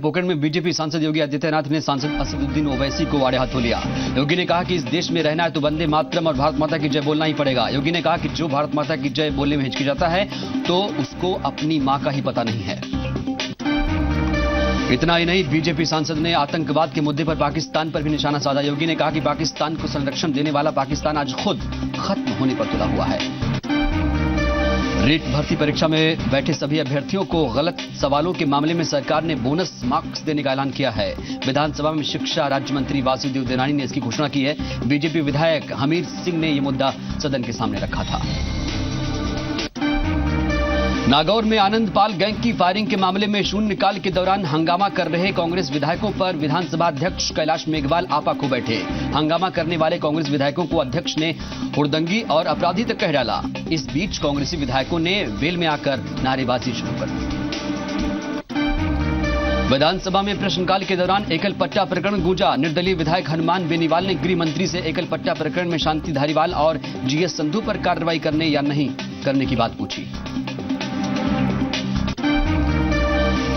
पोखरण में बीजेपी सांसद योगी आदित्यनाथ ने सांसद असदुद्दीन ओवैसी को आड़े हाथों लिया। योगी ने कहा कि इस देश में रहना है तो वंदे मातरम और भारत माता की जय बोलना ही पड़ेगा। योगी ने कहा कि जो भारत माता की जय बोलने में हिचकिचाता है तो उसको अपनी मां का ही पता नहीं है। इतना ही नहीं, बीजेपी सांसद ने आतंकवाद के मुद्दे पर पाकिस्तान पर भी निशाना साधा। योगी ने कहा कि पाकिस्तान को संरक्षण देने वाला पाकिस्तान आज खुद खत्म होने पर तुला हुआ है। रीट भर्ती परीक्षा में बैठे सभी अभ्यर्थियों को गलत सवालों के मामले में सरकार ने बोनस मार्क्स देने का ऐलान किया है। विधानसभा में शिक्षा राज्य मंत्री वासुदेव देवनानी ने इसकी घोषणा की है। बीजेपी विधायक हमीर सिंह ने यह मुद्दा सदन के सामने रखा था। नागौर में आनंदपाल गैंग की फायरिंग के मामले में शून्यकाल के दौरान हंगामा कर रहे कांग्रेस विधायकों पर विधानसभा अध्यक्ष कैलाश मेघवाल आपा खो बैठे। हंगामा करने वाले कांग्रेस विधायकों को अध्यक्ष ने हुड़दंगी और अपराधी तक कह डाला। इस बीच कांग्रेसी विधायकों ने वेल में आकर नारेबाजी शुरू कर दी। विधानसभा में प्रश्नकाल के दौरान एकल पट्टा प्रकरण गूंजा। निर्दलीय विधायक हनुमान बेनीवाल ने गृह मंत्री से एकल पट्टा प्रकरण में शांति धारीवाल और जीएस संधू पर कार्रवाई करने या नहीं करने की बात पूछी।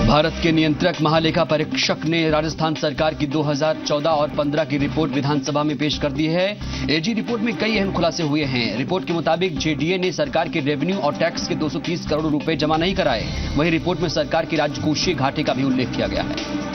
भारत के नियंत्रक महालेखा परीक्षक ने राजस्थान सरकार की 2014 और 15 की रिपोर्ट विधानसभा में पेश कर दी है। एजी रिपोर्ट में कई अहम खुलासे हुए हैं। रिपोर्ट के मुताबिक जेडीए ने सरकार के रेवेन्यू और टैक्स के 230 करोड़ रुपए जमा नहीं कराए। वहीं रिपोर्ट में सरकार के राजकोषीय घाटे का भी उल्लेख किया गया है।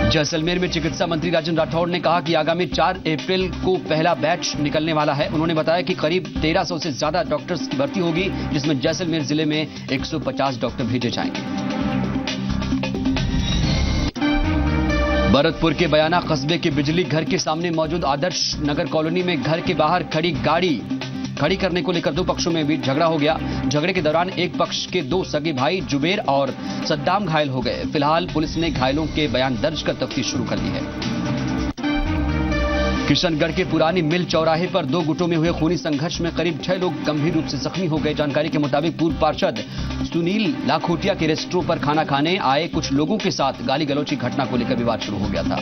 जैसलमेर में चिकित्सा मंत्री राजेंद्र राठौड़ ने कहा कि आगामी 4 अप्रैल को पहला बैच निकलने वाला है। उन्होंने बताया कि करीब 1300 से ज्यादा डॉक्टर्स की भर्ती होगी, जिसमें जैसलमेर जिले में 150 डॉक्टर भेजे जाएंगे। भरतपुर के बयाना कस्बे के बिजली घर के सामने मौजूद आदर्श नगर कॉलोनी में घर के बाहर खड़ी गाड़ी खड़ी करने को लेकर दो पक्षों में बीच झगड़ा हो गया। झगड़े के दौरान एक पक्ष के 2 सगे भाई जुबेर और सद्दाम घायल हो गए। फिलहाल पुलिस ने घायलों के बयान दर्ज कर तफ्तीश शुरू कर दी है। किशनगढ़ के पुरानी मिल चौराहे पर 2 गुटों में हुए खूनी संघर्ष में करीब 6 लोग गंभीर रूप से जख्मी हो गए। जानकारी के मुताबिक पूर्व पार्षद सुनील लाखोटिया के रेस्टोरेंट पर खाना खाने आए कुछ लोगों के साथ गाली गलौच की घटना को लेकर विवाद शुरू हो गया था।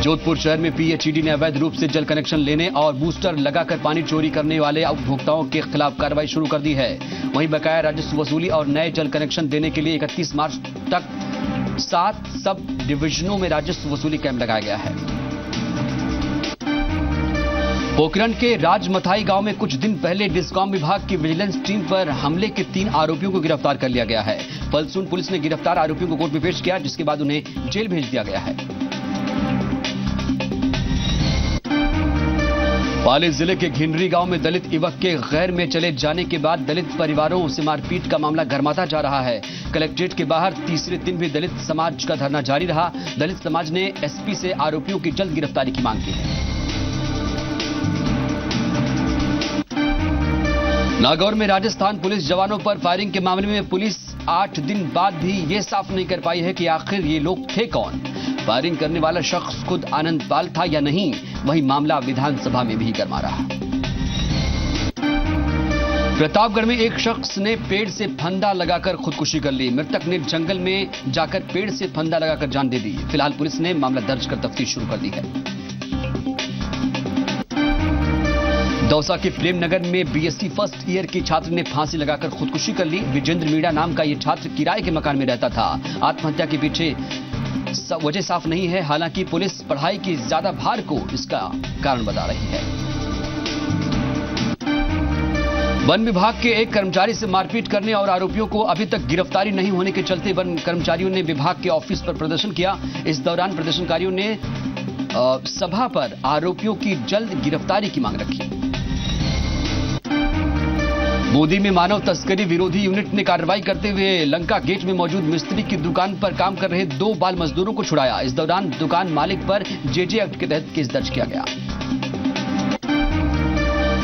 जोधपुर शहर में पीएचईडी ने अवैध रूप से जल कनेक्शन लेने और बूस्टर लगाकर पानी चोरी करने वाले उपभोक्ताओं के खिलाफ कार्रवाई शुरू कर दी है। वहीं बकाया राजस्व वसूली और नए जल कनेक्शन देने के लिए 31 मार्च तक 7 सब डिवीजनों में राजस्व वसूली कैंप लगाया गया है। पोखरण के राजमथाई गांव में कुछ दिन पहले डिस्कॉम विभाग की विजिलेंस टीम पर हमले के 3 आरोपियों को गिरफ्तार कर लिया गया है। फलसून पुलिस ने गिरफ्तार आरोपियों को कोर्ट में पेश किया, जिसके बाद उन्हें जेल भेज दिया गया है। पाली जिले के घिनरी गांव में दलित युवक के गैर में चले जाने के बाद दलित परिवारों से मारपीट का मामला गरमाता जा रहा है। कलेक्ट्रेट के बाहर तीसरे दिन भी दलित समाज का धरना जारी रहा। दलित समाज ने एसपी से आरोपियों की जल्द गिरफ्तारी की मांग की है। नागौर में राजस्थान पुलिस जवानों पर फायरिंग के मामले में पुलिस 8 दिन बाद भी ये साफ नहीं कर पाई है कि आखिर ये लोग थे कौन। फायरिंग करने वाला शख्स खुद आनंदपाल था या नहीं, वही मामला विधानसभा में भी गरमा रहा। प्रतापगढ़ में एक शख्स ने पेड़ से फंदा लगाकर खुदकुशी कर ली। मृतक ने जंगल में जाकर पेड़ से फंदा लगाकर जान दे दी। फिलहाल पुलिस ने मामला दर्ज कर तफ्तीश शुरू कर दी है। दौसा के प्रेम नगर में बीएससी फर्स्ट ईयर की छात्र ने फांसी लगाकर खुदकुशी कर ली। विजेंद्र मीणा नाम का यह छात्र किराए के मकान में रहता था। आत्महत्या के पीछे वजह साफ नहीं है। हालांकि पुलिस पढ़ाई की ज्यादा भार को इसका कारण बता रही है। वन विभाग के एक कर्मचारी से मारपीट करने और आरोपियों को अभी तक गिरफ्तारी नहीं होने के चलते वन कर्मचारियों ने विभाग के ऑफिस पर प्रदर्शन किया। इस दौरान प्रदर्शनकारियों ने सभा पर आरोपियों की जल्द गिरफ्तारी की मांग रखी। मोदी में मानव तस्करी विरोधी यूनिट ने कार्रवाई करते हुए लंका गेट में मौजूद मिस्त्री की दुकान पर काम कर रहे 2 बाल मजदूरों को छुड़ाया। इस दौरान दुकान मालिक पर जेजे एक्ट के तहत केस दर्ज किया गया।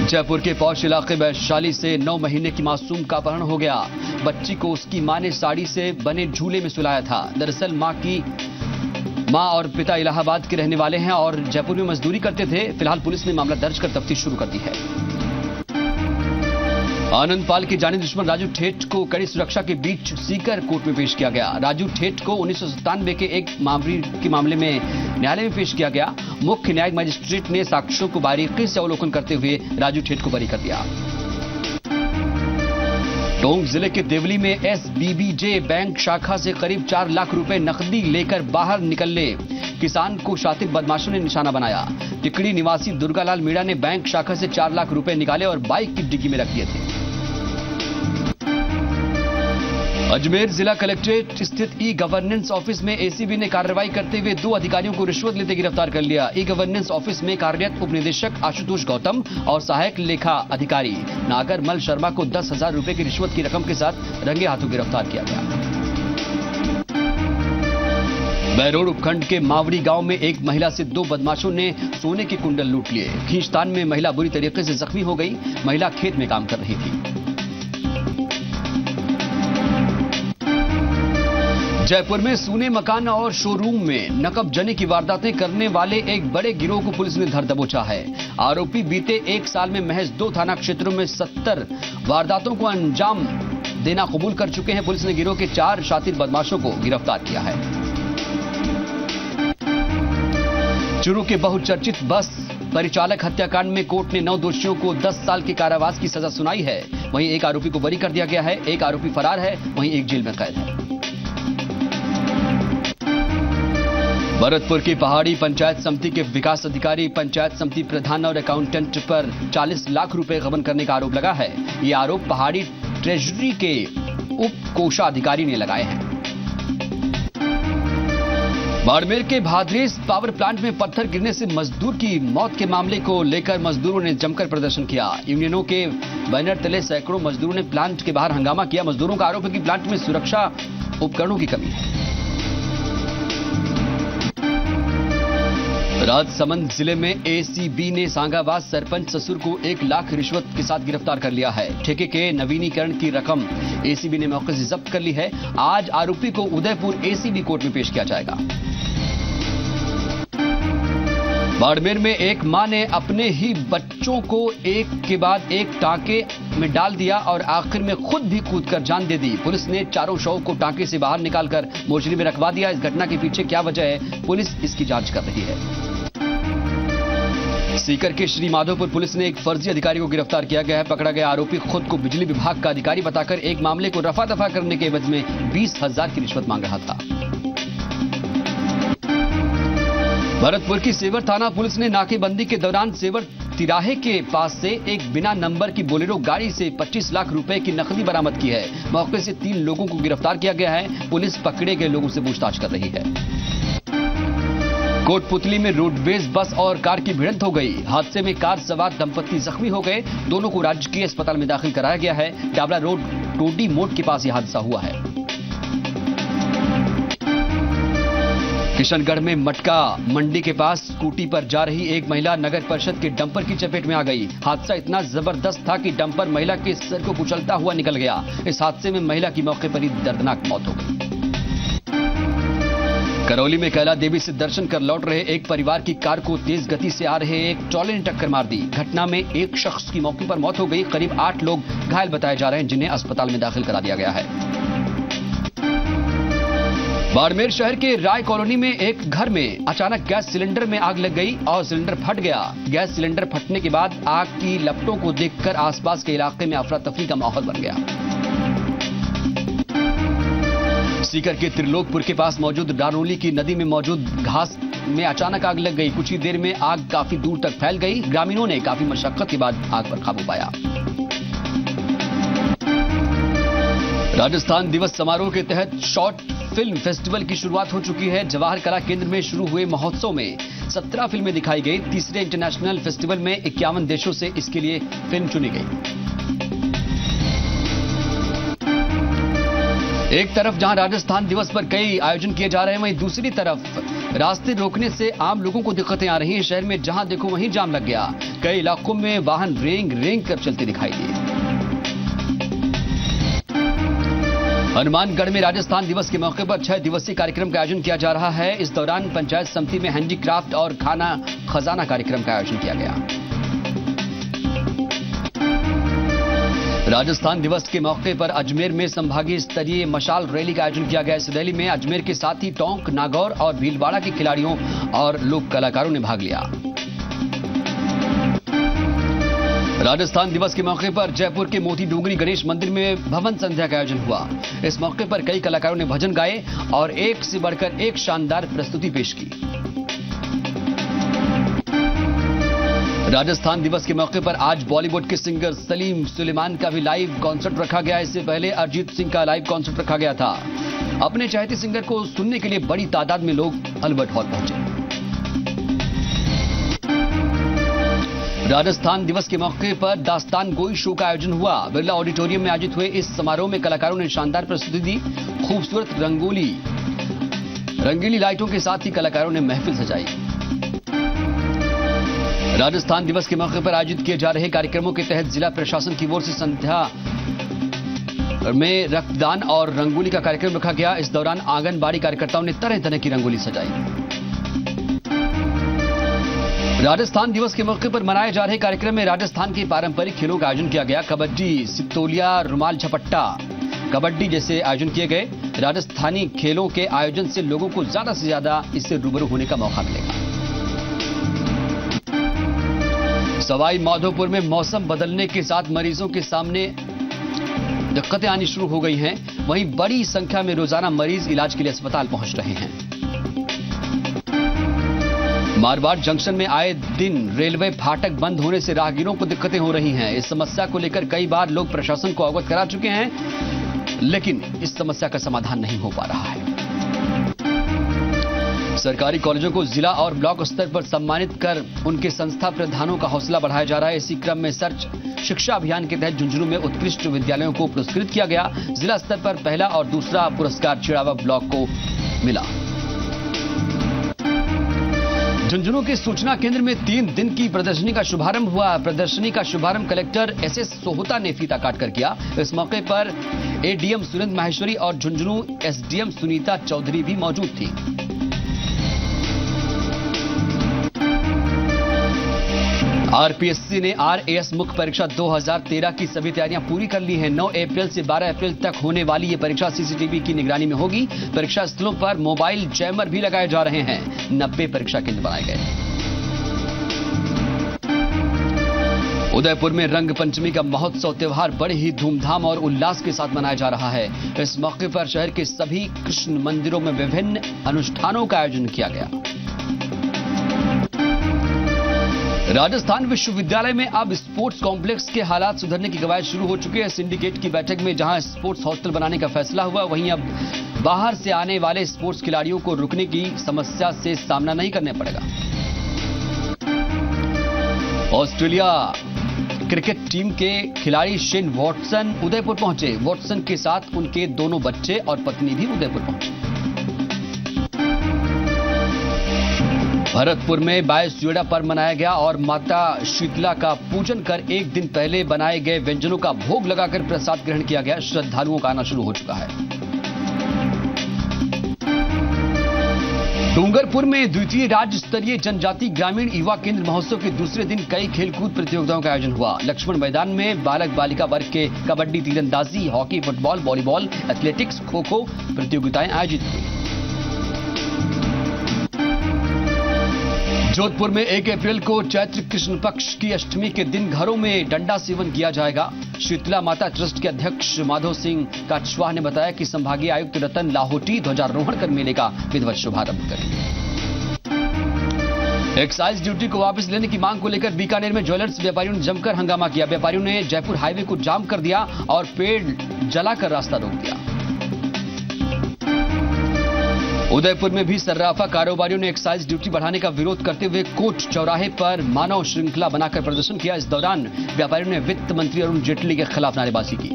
जयपुर के पौष इलाके वैशाली से 9 महीने की मासूम का अपहरण हो गया। बच्ची को उसकी मां ने साड़ी से बने झूले में सुलाया था। दरअसल मां और पिता इलाहाबाद के रहने वाले हैं और जयपुर में मजदूरी करते थे। फिलहाल पुलिस ने मामला दर्ज कर तफ्तीश शुरू कर दी है। आनंदपाल के जानी दुश्मन राजू ठेठ को कड़ी सुरक्षा के बीच सीकर कोर्ट में पेश किया गया। राजू ठेठ को 1997 के एक मामले में न्यायालय में पेश किया गया। मुख्य न्यायिक मजिस्ट्रेट ने साक्ष्यों को बारीकी से अवलोकन करते हुए राजू ठेठ को बरी कर दिया। टोंक जिले के देवली में एसबीबीजे बैंक शाखा से करीब 4 लाख रुपए नकदी लेकर बाहर निकले किसान को शातिर बदमाशों ने निशाना बनाया। टिकड़ी निवासी दुर्गालाल मीणा ने बैंक शाखा से 4 लाख रुपए निकाले और बाइक की डिग्गी में रख दिए थे। अजमेर जिला कलेक्ट्रेट स्थित ई गवर्नेंस ऑफिस में एसीबी ने कार्रवाई करते हुए 2 अधिकारियों को रिश्वत लेते गिरफ्तार कर लिया। ई गवर्नेंस ऑफिस में कार्यरत उप निदेशक आशुतोष गौतम और सहायक लेखा अधिकारी नागरमल शर्मा को 10,000 रुपए की रिश्वत की रकम के साथ रंगे हाथों गिरफ्तार किया गया। बहरोड उपखंड के मावड़ी गांव में एक महिला से 2 बदमाशों ने सोने के कुंडल लूट लिए। खींचतान में महिला बुरी तरीके से जख्मी हो गई। महिला खेत में काम कर रही थी। जयपुर में सूने मकान और शोरूम में नकबजनी की वारदातें करने वाले एक बड़े गिरोह को पुलिस ने धर दबोचा है। आरोपी बीते 1 साल में महज 2 थाना क्षेत्रों में 70 वारदातों को अंजाम देना कबूल कर चुके हैं। पुलिस ने गिरोह के 4 शातिर बदमाशों को गिरफ्तार किया है। चूरू के बहुचर्चित बस परिचालक हत्याकांड में कोर्ट ने 9 दोषियों को 10 साल के कारावास की सजा सुनाई है। वहीं एक आरोपी को बरी कर दिया गया है। एक आरोपी फरार है, वहीं एक जेल में कैद है। भरतपुर की पहाड़ी पंचायत समिति के विकास अधिकारी, पंचायत समिति प्रधान और अकाउंटेंट पर 40 लाख रुपए गबन करने का आरोप लगा है। ये आरोप पहाड़ी ट्रेजरी के उप कोषाधिकारी ने लगाए हैं। बाड़मेर के भादरेस पावर प्लांट में पत्थर गिरने से मजदूर की मौत के मामले को लेकर मजदूरों ने जमकर प्रदर्शन किया। यूनियनों के बैनर तले सैकड़ों मजदूरों ने प्लांट के बाहर हंगामा किया। मजदूरों का आरोप है कि प्लांट में सुरक्षा उपकरणों की कमी है। राजसमंद जिले में एसीबी ने सांगाबाद सरपंच ससुर को 1 लाख रिश्वत के साथ गिरफ्तार कर लिया है। ठेके के नवीनीकरण की रकम एसीबी ने मौके से जब्त कर ली है। आज आरोपी को उदयपुर एसीबी कोर्ट में पेश किया जाएगा। बाड़मेर में एक मां ने अपने ही बच्चों को एक के बाद एक टांके में डाल दिया और आखिर में खुद भी कूदकर जान दे दी। पुलिस ने चारों शवों को टांके से बाहर निकालकर मोर्चरी में रखवा दिया। इस घटना के पीछे क्या वजह है, पुलिस इसकी जांच कर रही है। सीकर के श्री माधोपुर पुलिस ने एक फर्जी अधिकारी को गिरफ्तार किया गया है। पकड़ा गया आरोपी खुद को बिजली विभाग का अधिकारी बताकर एक मामले को रफा दफा करने के एवज में 20,000 की रिश्वत मांग रहा था। भरतपुर की सेवर थाना पुलिस ने नाकेबंदी के दौरान सेवर तिराहे के पास से एक बिना नंबर की बोलेरो गाड़ी से 25 लाख रुपए की नकदी बरामद की है। मौके से 3 लोगों को गिरफ्तार किया गया है। पुलिस पकड़े गए लोगों से पूछताछ कर रही है। कोटपुतली में रोडवेज बस और कार की भिड़ंत हो गई। हादसे में कार सवार दंपति जख्मी हो गए। दोनों को राजकीय अस्पताल में दाखिल कराया गया है। डाबला रोड टोडी मोड़ के पास यह हादसा हुआ है। किशनगढ़ में मटका मंडी के पास स्कूटी पर जा रही एक महिला नगर परिषद के डंपर की चपेट में आ गई। हादसा इतना जबरदस्त था कि डंपर महिला के सर को कुचलता हुआ निकल गया। इस हादसे में महिला की मौके पर ही दर्दनाक मौत हो गई। करौली में कैला देवी से दर्शन कर लौट रहे एक परिवार की कार को तेज गति से आ रहे एक ट्रॉले ने टक्कर मार दी। घटना में एक शख्स की मौके पर मौत हो गई। करीब 8 लोग घायल बताए जा रहे हैं, जिन्हें अस्पताल में दाखिल करा दिया गया है। बाड़मेर शहर के राय कॉलोनी में एक घर में अचानक गैस सिलेंडर में आग लग गई और सिलेंडर फट गया। गैस सिलेंडर फटने के बाद आग की लपटों को देखकर आसपास के इलाके में अफरा तफरी का माहौल बन गया। सीकर के त्रिलोकपुर के पास मौजूद डारोली की नदी में मौजूद घास में अचानक आग लग गई। कुछ ही देर में आग काफी दूर तक फैल गई। ग्रामीणों ने काफी मशक्कत के बाद आग पर काबू पाया। राजस्थान दिवस समारोह के तहत शॉर्ट फिल्म फेस्टिवल की शुरुआत हो चुकी है। जवाहर कला केंद्र में शुरू हुए महोत्सव में 17 फिल्में दिखाई गई। तीसरे इंटरनेशनल फेस्टिवल में 51 देशों से इसके लिए फिल्म चुनी गई। एक तरफ जहां राजस्थान दिवस पर कई आयोजन किए जा रहे हैं, वहीं दूसरी तरफ रास्ते रोकने से आम लोगों को दिक्कतें आ रही हैं। शहर में जहां देखो वहीं जाम लग गया। कई इलाकों में वाहन रेंग कर चलते दिखाई दिए। हनुमानगढ़ में राजस्थान दिवस के मौके पर 6 दिवसीय कार्यक्रम का आयोजन किया जा रहा है। इस दौरान पंचायत समिति में हैंडीक्राफ्ट और खाना खजाना कार्यक्रम का आयोजन किया गया। राजस्थान दिवस के मौके पर अजमेर में संभागीय स्तरीय मशाल रैली का आयोजन किया गया। इस रैली में अजमेर के साथ ही टोंक, नागौर और भीलवाड़ा के खिलाड़ियों और लोक कलाकारों ने भाग लिया। राजस्थान दिवस के मौके पर जयपुर के मोती डोंगरी गणेश मंदिर में भवन संध्या का आयोजन हुआ। इस मौके पर कई कलाकारों ने भजन गाए और एक से बढ़कर एक शानदार प्रस्तुति पेश की। राजस्थान दिवस के मौके पर आज बॉलीवुड के सिंगर सलीम सुलेमान का भी लाइव कॉन्सर्ट रखा गया। इससे पहले अरिजीत सिंह का लाइव कॉन्सर्ट रखा गया था। अपने चाहते सिंगर को सुनने के लिए बड़ी तादाद में लोग अल्बर्ट हॉल पहुंचे। राजस्थान दिवस के मौके पर दास्तान गोई शो का आयोजन हुआ। बिरला ऑडिटोरियम में आयोजित हुए इस समारोह में कलाकारों ने शानदार प्रस्तुति दी। खूबसूरत रंगीली लाइटों के साथ ही कलाकारों ने महफिल सजाई। राजस्थान दिवस के मौके पर आयोजित किए जा रहे कार्यक्रमों के तहत जिला प्रशासन की ओर से संध्या में रक्तदान और रंगोली का कार्यक्रम रखा गया। इस दौरान आंगनबाड़ी कार्यकर्ताओं ने तरह तरह की रंगोली सजाई। राजस्थान दिवस के मौके पर मनाए जा रहे कार्यक्रम में राजस्थान के पारंपरिक खेलों का आयोजन किया गया। कबड्डी, सितोलिया, रुमाल झपट्टा, कबड्डी जैसे आयोजन किए गए। राजस्थानी खेलों के आयोजन से लोगों को ज्यादा से ज्यादा इससे रूबरू होने का मौका मिलेगा। सवाई माधोपुर में मौसम बदलने के साथ मरीजों के सामने दिक्कतें आनी शुरू हो गई हैं। वहीं बड़ी संख्या में रोजाना मरीज इलाज के लिए अस्पताल पहुंच रहे हैं। मारवाड़ जंक्शन में आए दिन रेलवे फाटक बंद होने से राहगीरों को दिक्कतें हो रही हैं। इस समस्या को लेकर कई बार लोग प्रशासन को अवगत करा चुके हैं, लेकिन इस समस्या का समाधान नहीं हो पा रहा है। सरकारी कॉलेजों को जिला और ब्लॉक स्तर पर सम्मानित कर उनके संस्था प्रधानों का हौसला बढ़ाया जा रहा है। इसी क्रम में सर्च शिक्षा अभियान के तहत झुंझुनू में उत्कृष्ट विद्यालयों को पुरस्कृत किया गया। जिला स्तर पर पहला और दूसरा पुरस्कार चिड़ावा ब्लॉक को मिला। झुंझुनू के सूचना केंद्र में 3 दिन की प्रदर्शनी का शुभारंभ हुआ। प्रदर्शनी का शुभारंभ कलेक्टर एसएस सोहता ने फीता काटकर किया। इस मौके पर एडीएम सुरेंद्र माहेश्वरी और झुंझुनू एसडीएम सुनीता चौधरी भी मौजूद थी। आरपीएससी ने आरएएस मुख्य परीक्षा 2013 की सभी तैयारियां पूरी कर ली हैं। 9 अप्रैल से 12 अप्रैल तक होने वाली ये परीक्षा सीसीटीवी की निगरानी में होगी। परीक्षा स्थलों पर मोबाइल जैमर भी लगाए जा रहे हैं। 90 परीक्षा केंद्र बनाए गए। उदयपुर में रंग पंचमी का महोत्सव त्योहार बड़े ही धूमधाम और उल्लास के साथ मनाया जा रहा है। इस मौके पर शहर के सभी कृष्ण मंदिरों में विभिन्न अनुष्ठानों का आयोजन किया गया। राजस्थान विश्वविद्यालय में अब स्पोर्ट्स कॉम्प्लेक्स के हालात सुधरने की कवायद शुरू हो चुकी है। सिंडिकेट की बैठक में जहां स्पोर्ट्स हॉस्टल बनाने का फैसला हुआ, वहीं अब बाहर से आने वाले स्पोर्ट्स खिलाड़ियों को रुकने की समस्या से सामना नहीं करना पड़ेगा। ऑस्ट्रेलिया क्रिकेट टीम के खिलाड़ी शेन वॉटसन उदयपुर पहुंचे। वॉटसन के साथ उनके दोनों बच्चे और पत्नी भी उदयपुर पहुंचे। भरतपुर में 22 पर्व मनाया गया और माता शीतला का पूजन कर एक दिन पहले बनाए गए व्यंजनों का भोग लगाकर प्रसाद ग्रहण किया गया। श्रद्धालुओं का आना शुरू हो चुका है। डूंगरपुर में द्वितीय राज्य स्तरीय जनजाति ग्रामीण युवा केंद्र महोत्सव के दूसरे दिन कई खेलकूद प्रतियोगिताओं का आयोजन हुआ। लक्ष्मण मैदान में बालक बालिका वर्ग के कबड्डी, तीरंदाजी, hockey, football, volleyball, athletics, kho kho प्रतियोगिताएं आयोजित हुई। जोधपुर में 1 अप्रैल को चैत्र कृष्ण पक्ष की अष्टमी के दिन घरों में डंडा सेवन किया जाएगा। शीतला माता ट्रस्ट के अध्यक्ष माधव सिंह काटशवाह ने बताया कि संभागीय आयुक्त रतन लाहौटी ध्वजारोहण कर मेले का विधिवत शुभारंभ करेंगे। एक्साइज ड्यूटी को वापस लेने की मांग को लेकर बीकानेर में ज्वेलर्स व्यापारियों ने जमकर हंगामा किया। व्यापारियों ने जयपुर हाईवे को जाम कर दिया और पेड़ जलाकर रास्ता रोक दिया। उदयपुर में भी सर्राफा कारोबारियों ने एक्साइज ड्यूटी बढ़ाने का विरोध करते हुए कोर्ट चौराहे पर मानव श्रृंखला बनाकर प्रदर्शन किया। इस दौरान व्यापारियों ने वित्त मंत्री अरुण जेटली के खिलाफ नारेबाजी की।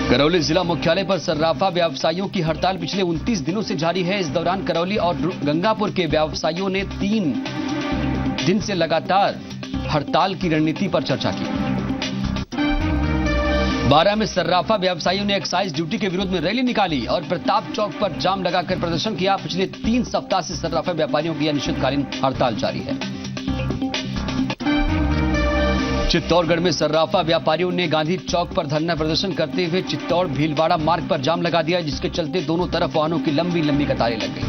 करौली जिला मुख्यालय पर सर्राफा व्यवसायियों की हड़ताल पिछले 29 दिनों से जारी है। इस दौरान करौली और गंगापुर के व्यवसायियों ने 3 दिन से लगातार हड़ताल की रणनीति पर चर्चा की। बारा में सर्राफा व्यवसायियों ने एक्साइज ड्यूटी के विरोध में रैली निकाली और प्रताप चौक पर जाम लगाकर प्रदर्शन किया। पिछले 3 सप्ताह से सर्राफा व्यापारियों की अनिश्चितकालीन हड़ताल जारी है। चित्तौड़गढ़ में सर्राफा व्यापारियों ने गांधी चौक पर धरना प्रदर्शन करते हुए चित्तौड़ भीलवाड़ा मार्ग पर जाम लगा दिया, जिसके चलते दोनों तरफ वाहनों की लंबी लंबी कतारें लग गई।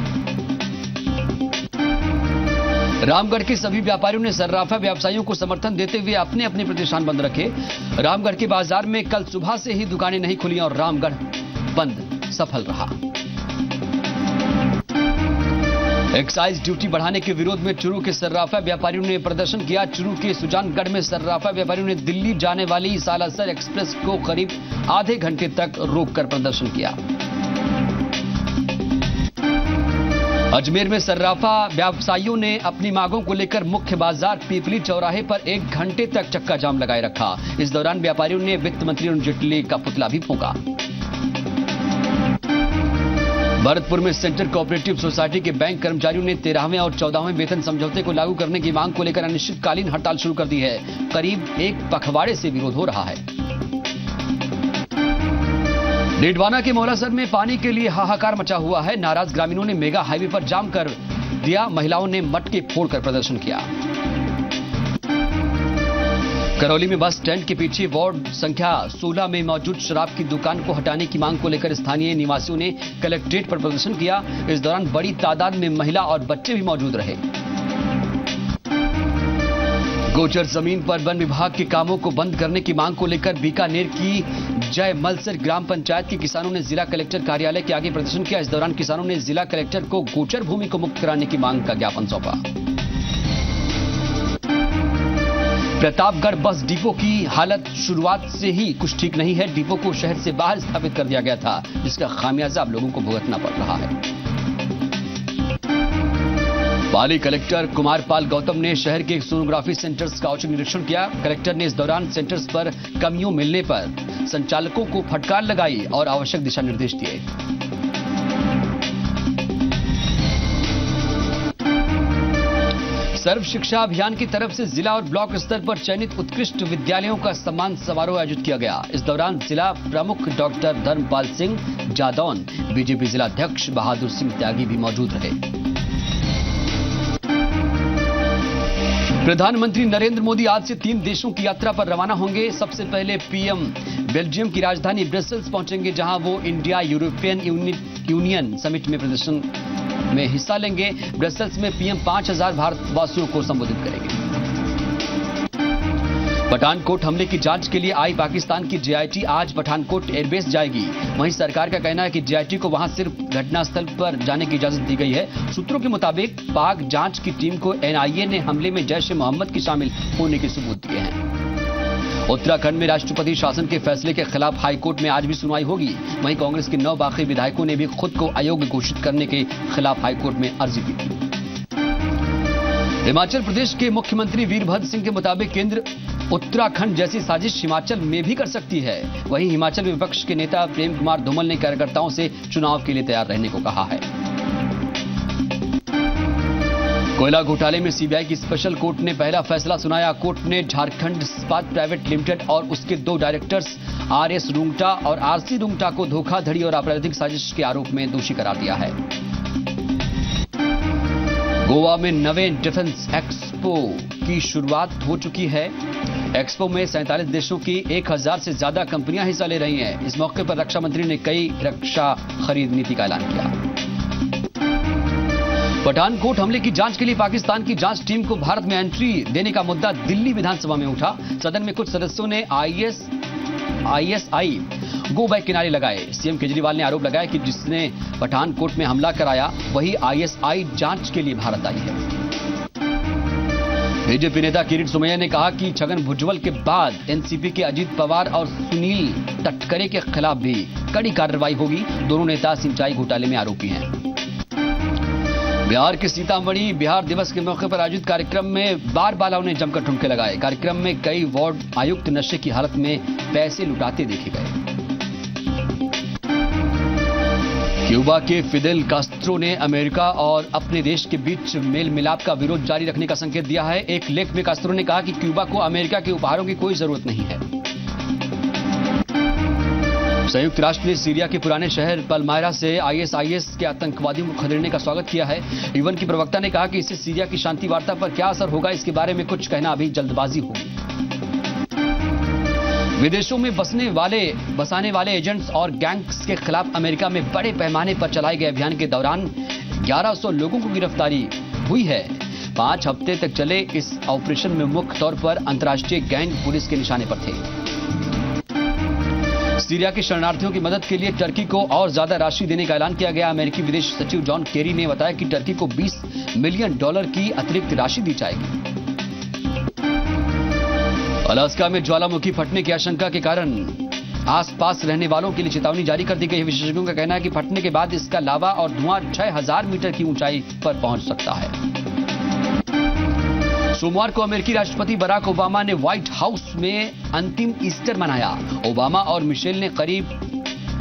रामगढ़ के सभी व्यापारियों ने सर्राफा व्यवसायियों को समर्थन देते हुए अपने अपने प्रतिष्ठान बंद रखे। रामगढ़ के बाजार में कल सुबह से ही दुकानें नहीं खुली और रामगढ़ बंद सफल रहा। एक्साइज ड्यूटी बढ़ाने के विरोध में चूरू के सर्राफा व्यापारियों ने प्रदर्शन किया। चूरू के सुजानगढ़ में सर्राफा व्यापारियों ने दिल्ली जाने वाली सालासर एक्सप्रेस को करीब आधे घंटे तक रोककर प्रदर्शन किया। अजमेर में सर्राफा व्यवसायियों ने अपनी मांगों को लेकर मुख्य बाजार पीपली चौराहे पर 1 घंटे तक चक्का जाम लगाए रखा। इस दौरान व्यापारियों ने वित्त मंत्री अरुण जेटली का पुतला भी फूंका। भरतपुर में सेंट्रल कोऑपरेटिव सोसाइटी के बैंक कर्मचारियों ने 13वें और 14वें वेतन समझौते को लागू करने की मांग को लेकर अनिश्चितकालीन हड़ताल शुरू कर दी है। करीब 1 पखवाड़े से विरोध हो रहा है। डीडवाना के मौलासर में पानी के लिए हाहाकार मचा हुआ है। नाराज ग्रामीणों ने मेगा हाईवे पर जाम कर दिया। महिलाओं ने मटके फोड़कर प्रदर्शन किया। करौली में बस स्टैंड के पीछे वार्ड संख्या 16 में मौजूद शराब की दुकान को हटाने की मांग को लेकर स्थानीय निवासियों ने कलेक्ट्रेट पर प्रदर्शन किया। इस दौरान बड़ी तादाद में महिला और बच्चे भी मौजूद रहे। गोचर जमीन पर वन विभाग के कामों को बंद करने की मांग को लेकर बीकानेर की जय मलसर ग्राम पंचायत के किसानों ने जिला कलेक्टर कार्यालय के आगे प्रदर्शन किया। इस दौरान किसानों ने जिला कलेक्टर को गोचर भूमि को मुक्त कराने की मांग का ज्ञापन सौंपा। प्रतापगढ़ बस डिपो की हालत शुरुआत से ही कुछ ठीक नहीं है। डिपो को शहर से बाहर स्थापित कर दिया गया था, जिसका खामियाजा अब लोगों को भुगतना पड़ रहा है। पाली कलेक्टर कुमारपाल गौतम ने शहर के सोनोग्राफी सेंटर्स का औचक निरीक्षण किया। कलेक्टर ने इस दौरान सेंटर्स पर कमियों मिलने पर संचालकों को फटकार लगाई और आवश्यक दिशा निर्देश दिए। सर्व शिक्षा अभियान की तरफ से जिला और ब्लॉक स्तर पर चयनित उत्कृष्ट विद्यालयों का सम्मान समारोह आयोजित किया गया। इस दौरान जिला प्रमुख डॉक्टर धर्मपाल सिंह जादौन, बीजेपी जिला अध्यक्ष बहादुर सिंह त्यागी भी मौजूद रहे। प्रधानमंत्री नरेंद्र मोदी आज से 3 देशों की यात्रा पर रवाना होंगे। सबसे पहले पीएम बेल्जियम की राजधानी ब्रसेल्स पहुंचेंगे, जहां वो इंडिया यूरोपियन यूनियन समिट में प्रदर्शन में हिस्सा लेंगे। ब्रसेल्स में पीएम 5000 भारतवासियों को संबोधित करेंगे। पठानकोट हमले की जांच के लिए आई पाकिस्तान की जेआईटी आज पठानकोट एयरबेस जाएगी। वहीं सरकार का कहना है कि जेआईटी को वहां सिर्फ घटनास्थल पर जाने की इजाजत दी गई है। सूत्रों के मुताबिक पाक जांच की टीम को एनआईए ने हमले में जैश ए मोहम्मद के शामिल होने के सबूत दिए हैं। उत्तराखंड में राष्ट्रपति शासन के फैसले के खिलाफ हाईकोर्ट में आज भी सुनवाई होगी। वहीं कांग्रेस के 9 बागी विधायकों ने भी खुद को अयोग्य घोषित करने के खिलाफ हाईकोर्ट में अर्जी की थी। हिमाचल प्रदेश के मुख्यमंत्री वीरभद्र सिंह के मुताबिक केंद्र उत्तराखंड जैसी साजिश हिमाचल में भी कर सकती है। वहीं हिमाचल विपक्ष के नेता प्रेम कुमार धूमल ने कार्यकर्ताओं से चुनाव के लिए तैयार रहने को कहा है। कोयला घोटाले में सीबीआई की स्पेशल कोर्ट ने पहला फैसला सुनाया। कोर्ट ने झारखंड इस्पात प्राइवेट लिमिटेड और उसके 2 डायरेक्टर्स आरएस रुंगटा और आरसी रुंगटा को धोखाधड़ी और आपराधिक साजिश के आरोप में दोषी करार दिया है। गोवा में नवे डिफेंस एक्सपो की शुरुआत हो चुकी है। एक्सपो में 47 देशों की 1000 से ज्यादा कंपनियां हिस्सा ले रही हैं। इस मौके पर रक्षा मंत्री ने कई रक्षा खरीद नीति का ऐलान किया। पठानकोट हमले की जांच के लिए पाकिस्तान की जांच टीम को भारत में एंट्री देने का मुद्दा दिल्ली विधानसभा में उठा। सदन में कुछ सदस्यों ने आईएसआई गो बैक के नारे लगाए। सीएम केजरीवाल ने आरोप लगाया कि जिसने पठानकोट में हमला कराया वही आईएसआई जांच के लिए भारत आई है। बीजेपी नेता किरीट सोमैया ने कहा कि छगन भुजबल के बाद एनसीपी के अजीत पवार और सुनील तटकरे के खिलाफ भी कड़ी कार्रवाई होगी। दोनों नेता सिंचाई घोटाले में आरोपी हैं। बिहार के सीतामढ़ी बिहार दिवस के मौके पर आयोजित कार्यक्रम में बारबालाओं ने जमकर ठुमके लगाए। कार्यक्रम में कई वार्ड आयुक्त नशे की हालत में पैसे लुटाते देखे गए। क्यूबा के फिदेल कास्ट्रो ने अमेरिका और अपने देश के बीच मेल मिलाप का विरोध जारी रखने का संकेत दिया है। एक लेख में कास्ट्रो ने कहा कि क्यूबा को अमेरिका के उपहारों की कोई जरूरत नहीं है। संयुक्त राष्ट्र ने सीरिया के पुराने शहर पलमायरा से आईएसआईएस के आतंकवादियों को खदेड़ने का स्वागत किया है। यूएन की प्रवक्ता ने कहा कि इससे सीरिया की शांति वार्ता पर क्या असर होगा, इसके बारे में कुछ कहना अभी जल्दबाजी होगी। विदेशों में बसाने वाले एजेंट्स और गैंग्स के खिलाफ अमेरिका में बड़े पैमाने पर चलाए गए अभियान के दौरान 1100 लोगों को गिरफ्तारी हुई है। 5 हफ्ते तक चले इस ऑपरेशन में मुख्य तौर पर अंतर्राष्ट्रीय गैंग पुलिस के निशाने पर थे। सीरिया के शरणार्थियों की मदद के लिए टर्की को और ज्यादा राशि देने का ऐलान किया गया। अमेरिकी विदेश सचिव जॉन केरी ने बताया कि टर्की को $20 मिलियन की अतिरिक्त राशि दी जाएगी। अलास्का में ज्वालामुखी फटने की आशंका के कारण आसपास रहने वालों के लिए चेतावनी जारी कर दी गई है। विशेषज्ञों का कहना है कि फटने के बाद इसका लावा और धुआं 6000 मीटर की ऊंचाई पर पहुंच सकता है। सोमवार को अमेरिकी राष्ट्रपति बराक ओबामा ने व्हाइट हाउस में अंतिम ईस्टर मनाया। ओबामा और मिशेल ने करीब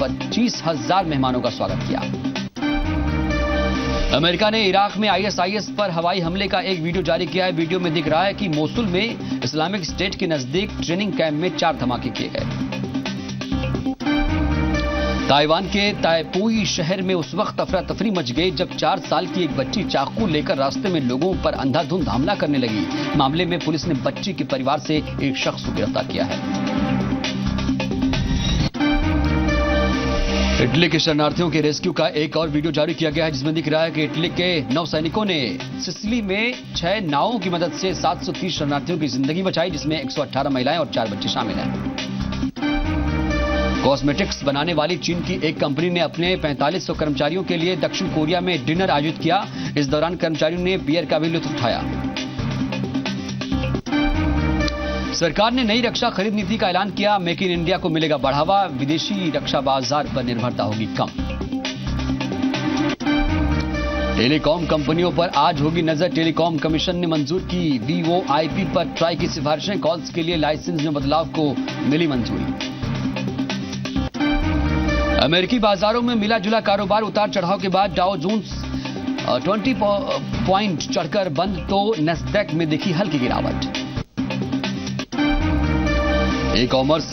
25,000 मेहमानों का स्वागत किया। अमेरिका ने इराक में आईएसआईएस पर हवाई हमले का एक वीडियो जारी किया है। वीडियो में दिख रहा है कि मोसुल में इस्लामिक स्टेट के नजदीक ट्रेनिंग कैंप में 4 धमाके किए गए। ताइवान के ताइपुई शहर में उस वक्त अफरा तफरी मच गई जब 4 साल की एक बच्ची चाकू लेकर रास्ते में लोगों पर अंधाधुंध हमला करने लगी। मामले में पुलिस ने बच्ची के परिवार से एक शख्स को गिरफ्तार किया है। इटली के शरणार्थियों के रेस्क्यू का एक और वीडियो जारी किया गया है, जिसमें दिख रहा है कि इटली के नौसैनिकों ने सिसिली में 6 नावों की मदद से 730 शरणार्थियों की जिंदगी बचाई, जिसमें 118 महिलाएं और 4 बच्चे शामिल हैं। कॉस्मेटिक्स बनाने वाली चीन की एक कंपनी ने अपने 4500 कर्मचारियों के लिए दक्षिण कोरिया में डिनर आयोजित किया। इस दौरान कर्मचारियों ने बियर का भी लुत्फ उठाया। सरकार ने नई रक्षा खरीद नीति का ऐलान किया। मेक इन इंडिया को मिलेगा बढ़ावा, विदेशी रक्षा बाजार पर निर्भरता होगी कम। टेलीकॉम कंपनियों पर आज होगी नजर। टेलीकॉम कमीशन ने मंजूर की VoIP पर ट्राई की सिफारिशें। कॉल्स के लिए लाइसेंस में बदलाव को मिली मंजूरी। अमेरिकी बाजारों में मिला जुला कारोबार। उतार चढ़ाव के बाद डाउ जोन्स 20 पॉइंट चढ़कर बंद, तो नैस्डैक में दिखी हल्की गिरावट। ई कॉमर्स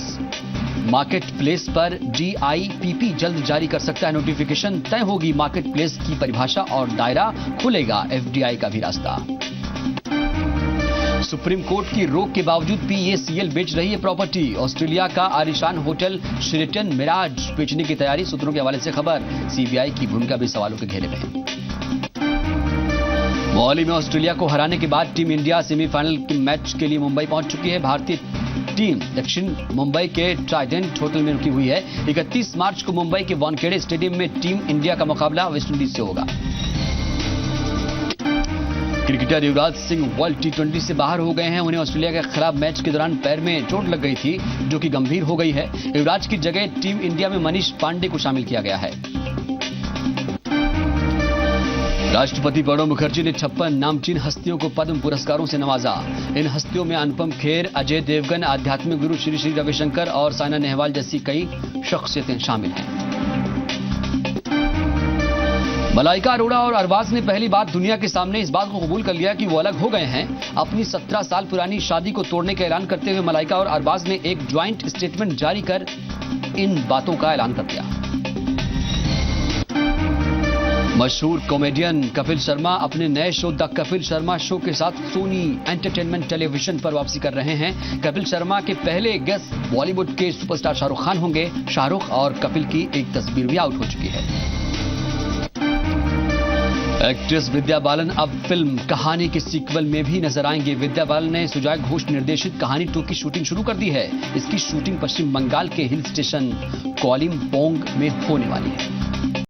मार्केट प्लेस पर GIPP जल्द जारी कर सकता है नोटिफिकेशन। तय होगी मार्केट प्लेस की परिभाषा और दायरा, खुलेगा FDI का भी रास्ता। सुप्रीम कोर्ट की रोक के बावजूद PACL बेच रही है प्रॉपर्टी। ऑस्ट्रेलिया का आलीशान होटल शेरेटन मिराज बेचने की तैयारी। सूत्रों के हवाले से खबर। CBI की भूमिका भी सवालों के घेरे में है। मोहाली में ऑस्ट्रेलिया को हराने के बाद टीम इंडिया सेमीफाइनल के मैच के लिए मुंबई पहुंच चुकी है। भारतीय टीम दक्षिण मुंबई के ट्राइडेंट होटल में रुकी हुई है। 31 मार्च को मुंबई के वानखेड़े स्टेडियम में टीम इंडिया का मुकाबला वेस्टइंडीज से होगा। Cricketer Yuvraj Singh world T20 से बाहर हो गए हैं। उन्हें ऑस्ट्रेलिया के खिलाफ मैच के दौरान पैर में चोट लग गई थी, जो कि गंभीर हो गई है। युवराज की जगह टीम इंडिया में मनीष पांडे को शामिल किया गया है। राष्ट्रपति प्रणब मुखर्जी ने 56 नामचीन हस्तियों को पद्म पुरस्कारों से नवाजा। इन हस्तियों में अनुपम खेर, अजय देवगन, आध्यात्मिक गुरु श्री श्री रविशंकर और साइना नेहवाल जैसी कई शख्सियतें शामिल हैं। मलाइका अरोड़ा और अरबाज ने पहली बार दुनिया के सामने इस बात को कबूल कर लिया कि वो अलग हो गए हैं। अपनी 17 साल पुरानी शादी को तोड़ने का ऐलान करते हुए मलाइका और अरबाज ने एक ज्वाइंट स्टेटमेंट जारी कर इन बातों का ऐलान कर दिया। मशहूर कॉमेडियन कपिल शर्मा अपने नए show the Kapil Sharma show के साथ सोनी एंटरटेनमेंट टेलीविजन पर वापसी कर रहे हैं। कपिल शर्मा के पहले गेस्ट बॉलीवुड के सुपरस्टार शाहरुख खान होंगे। शाहरुख और कपिल की एक तस्वीर भी आउट हो चुकी है। एक्ट्रेस विद्या बालन अब फिल्म कहानी के सीक्वल में भी नजर आएंगे। विद्या बालन ने सुजय घोष निर्देशित कहानी 2 की शूटिंग शुरू कर दी है। इसकी शूटिंग पश्चिम बंगाल के हिल स्टेशन कोलिम्पोंग में होने वाली है।